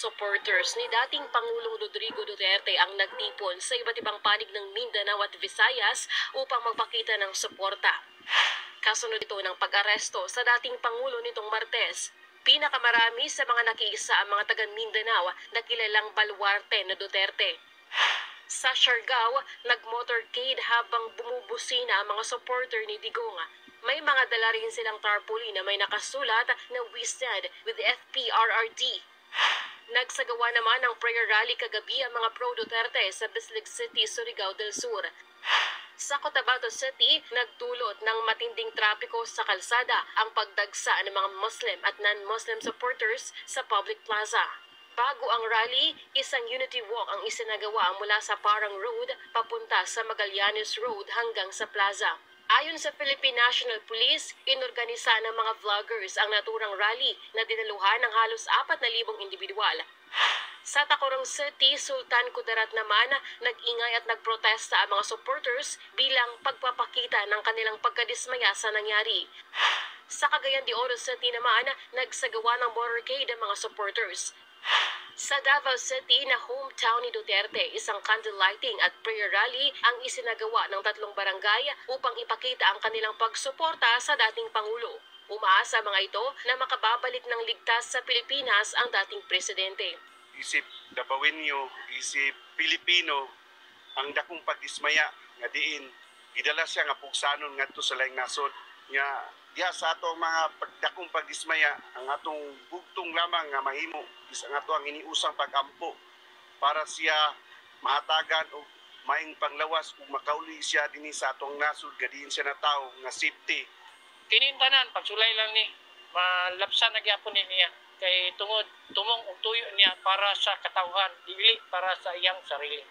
supporters ni dating Pangulong Rodrigo Duterte ang nagtipon sa iba't ibang panig ng Mindanao at Visayas upang magpakita ng suporta. Kasunod ito ng pag-aresto sa dating Pangulo nitong Martes. Pinakamarami sa mga nakiisa ang mga taga Mindanao na kilalang baluarte na Duterte. Sa Siargao, nag-motorcade habang bumubusina ang mga supporter ni Digong. May mga dala rin silang tarpaulin na may nakasulat na "We stand with the FPRRD." Nagsagawa naman ng prayer rally kagabi ang mga pro-Duterte sa Bislig City, Surigao del Sur. Sa Cotabato City, nagdulot ng matinding trapiko sa kalsada ang pagdagsa ng mga Muslim at non-Muslim supporters sa public plaza. Bago ang rally, isang unity walk ang isinagawa mula sa Parang Road papunta sa Magallanes Road hanggang sa plaza. Ayon sa Philippine National Police, inorganisa ng mga vloggers ang naturang rally na dinaluhan ng halos 4,000 individual. Sa Tacurong City, Sultan Kudarat naman, nag-ingay at nagprotesta ang mga supporters bilang pagpapakita ng kanilang pagkadismaya sa nangyari. Sa Cagayan de Oro City naman, nagsagawa ng motorcade ang mga supporters. Sa Davao City na hometown ni Duterte, isang candle lighting at prayer rally ang isinagawa ng 3 barangay upang ipakita ang kanilang pagsuporta sa dating Pangulo. Umaasa mga ito na makababalik ng ligtas sa Pilipinas ang dating presidente. Isip Dabawenyo, isip Pilipino, ang dakong pagdismaya nga diin, gidala siya nga pugsanon ngadto sa laing nasod nga diya sa atong mga dakong pagdismaya ang atong bugtong lamang nga mahimo is ang ato ang iniusang pagampo para siya mahatagan o maing panglawas kung makauli siya dinhi sa atong nasod nga diin siya na tao nga safety. Kinin tanan pagsulay lang ni malapsan na gyapon niya kay tungod tumong og tuyo niya para sa katawhan dili para sa iyang sarili.